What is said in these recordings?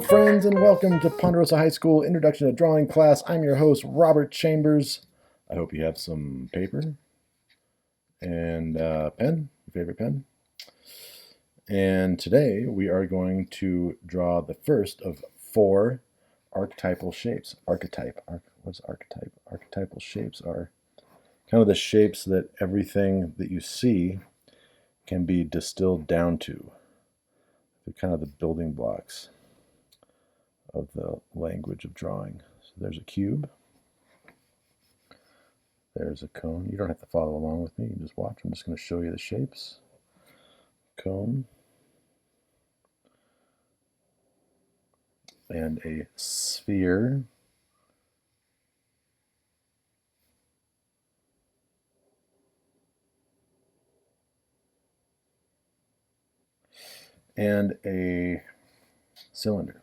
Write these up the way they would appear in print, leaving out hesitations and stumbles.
friends, and welcome to Ponderosa High School Introduction to Drawing class. I'm your host, Robert Chambers. I hope you have some paper and pen, your favorite pen. And today we are going to draw the first of 4 archetypal shapes. What's archetype? Archetypal shapes are kind of the shapes that everything that you see can be distilled down to. They're kind of the building blocks of the language of drawing. So there's a cube. There's a cone. You don't have to follow along with me. You just watch. I'm just going to show you the shapes. Cone. And a sphere. And a cylinder.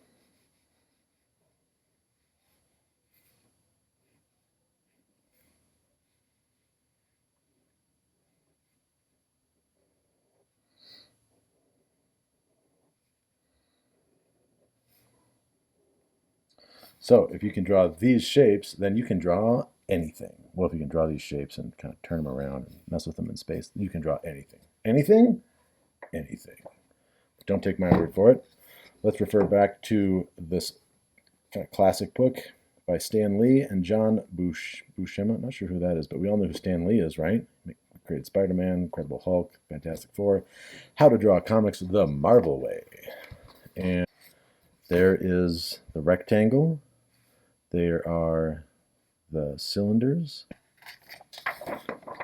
So if you can draw these shapes, then you can draw anything. Well, if you can draw these shapes and kind of turn them around and mess with them in space, you can draw anything. Anything? Anything. Don't take my word for it. Let's refer back to this kind of classic book by Stan Lee and John Buscema. Not sure who that is, but we all know who Stan Lee is, right? Created Spider-Man, Incredible Hulk, Fantastic Four. How to Draw Comics the Marvel Way. And there is the rectangle. There are the cylinders.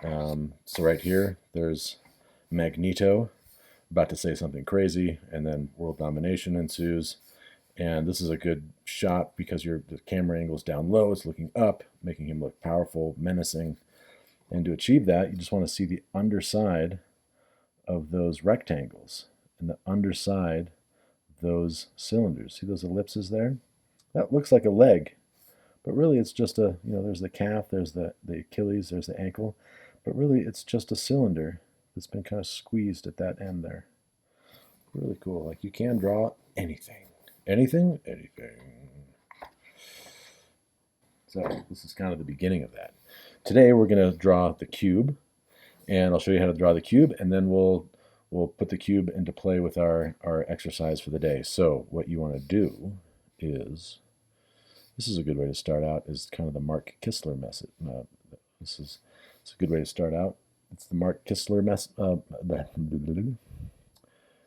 So right here, there's Magneto about to say something crazy, and then world domination ensues. And this is a good shot because the camera angle is down low, it's looking up, making him look powerful, menacing. And to achieve that, you just want to see the underside of those rectangles and the underside of those cylinders. See those ellipses there? That looks like a leg, but really it's just there's the calf, there's the Achilles, there's the ankle, but really it's just a cylinder that's been kind of squeezed at that end there. Really cool. Like, you can draw anything. Anything? Anything. So this is kind of the beginning of that. Today we're going to draw the cube, and I'll show you how to draw the cube, and then we'll put the cube into play with our exercise for the day. So what you want to do is, this is a good way to start out, is kind of the Mark Kistler method. It's a good way to start out. It's the Mark Kistler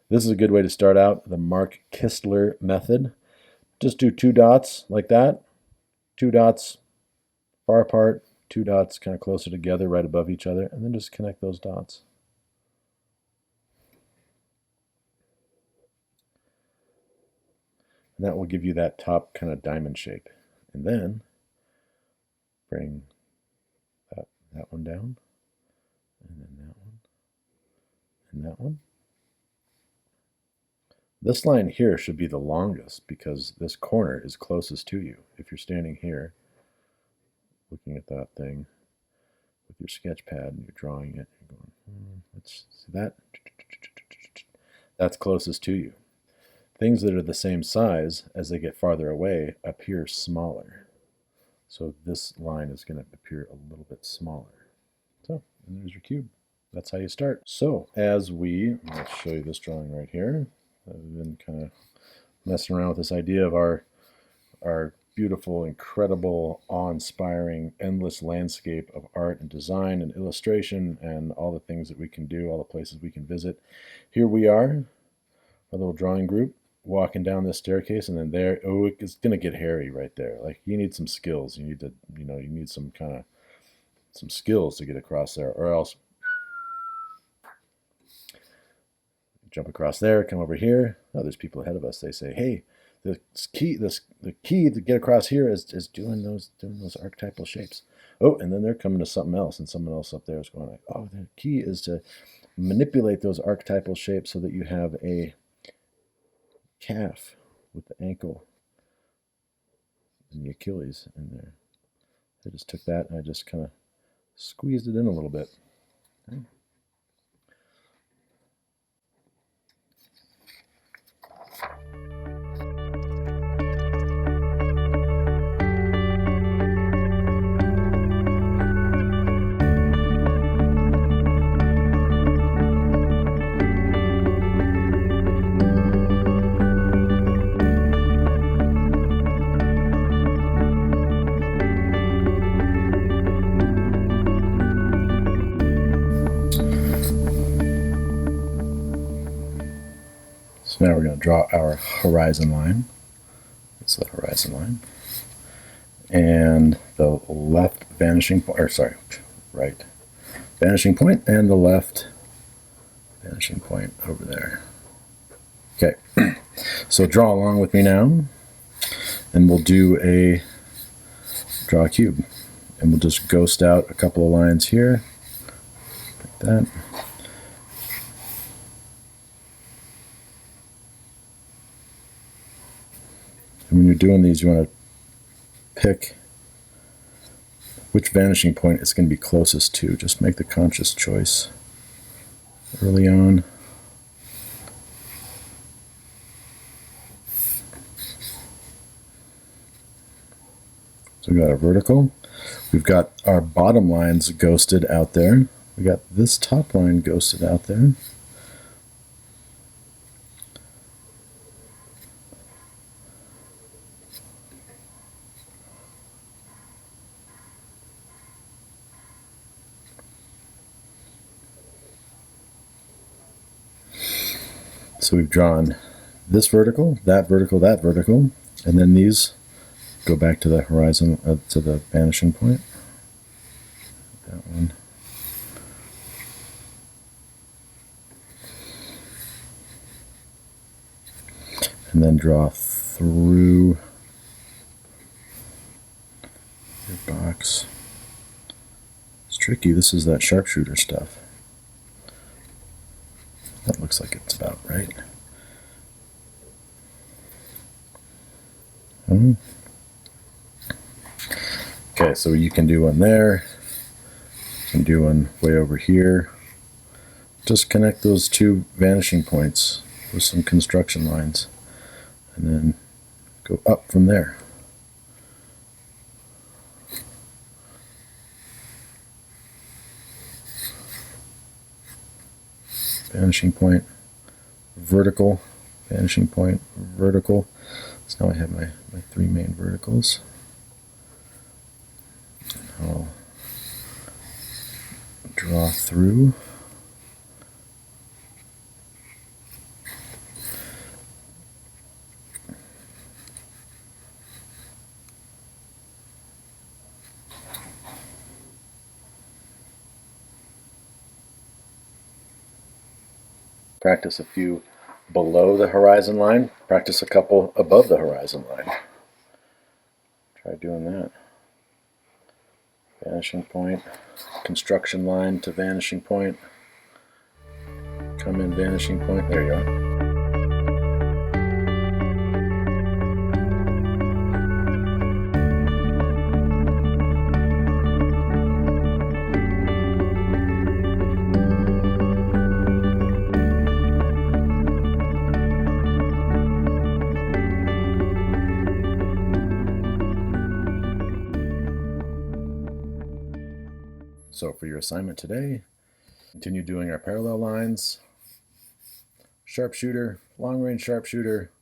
This is a good way to start out, the Mark Kistler method. Just do 2 dots like that. 2 dots far apart, 2 dots kind of closer together, right above each other, and then just connect those dots. And that will give you that top kind of diamond shape. And then bring that one down, and then that one, and that one. This line here should be the longest because this corner is closest to you. If you're standing here looking at that thing with your sketch pad and you're drawing it, you're going, let's see that. That's closest to you. Things that are the same size, as they get farther away, appear smaller. So this line is going to appear a little bit smaller. So, and there's your cube. That's how you start. So, let's show you this drawing right here. I've been kind of messing around with this idea of our beautiful, incredible, awe-inspiring, endless landscape of art and design and illustration and all the things that we can do, all the places we can visit. Here we are, a little drawing group, walking down this staircase, and then there, it's going to get hairy right there. Like, you need some skills. You need to, you need some skills to get across there, or else jump across there, come over here. Oh, there's people ahead of us. They say, hey, the key to get across here is doing those archetypal shapes. Oh, and then they're coming to something else, and someone else up there is going like, oh, the key is to manipulate those archetypal shapes so that you have a calf with the ankle and the Achilles in there. I just took that and I just kind of squeezed it in a little bit. Okay. So now we're going to draw our horizon line. That's the horizon line. And the left vanishing point, or sorry, right vanishing point, and the left vanishing point over there. Okay, so draw along with me now, and we'll draw a cube. And we'll just ghost out a couple of lines here, like that. And when you're doing these, you want to pick which vanishing point it's going to be closest to. Just make the conscious choice early on. So we've got our vertical. We've got our bottom lines ghosted out there. We got this top line ghosted out there. So we've drawn this vertical, that vertical, that vertical, and then these go back to the horizon, to the vanishing point. That one. And then draw through your box. It's tricky. This is that sharpshooter stuff. That looks like it's about right. Okay, so you can do one there. You can do one way over here. Just connect those two vanishing points with some construction lines, and then go up from there. Vanishing point, vertical, vanishing point, vertical. So now I have my three main verticals. I'll draw through. Practice a few below the horizon line. Practice a couple above the horizon line. Try doing that. Vanishing point, construction line to vanishing point. Come in vanishing point. There you are. So for your assignment today, continue doing our parallel lines, sharpshooter, long-range sharpshooter,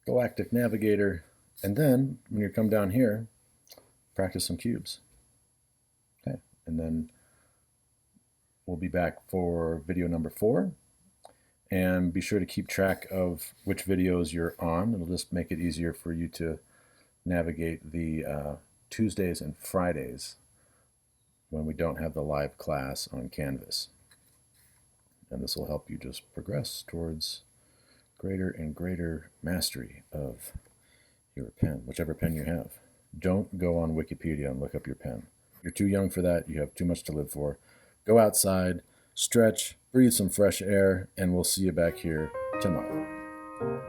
galactic navigator, and then when you come down here, practice some cubes. Okay, and then we'll be back for video number 4, and be sure to keep track of which videos you're on. It'll just make it easier for you to navigate the Tuesdays and Fridays when we don't have the live class on Canvas. And this will help you just progress towards greater and greater mastery of your pen, whichever pen you have. Don't go on Wikipedia and look up your pen. You're too young for that. You have too much to live for. Go outside, stretch, breathe some fresh air, and we'll see you back here tomorrow.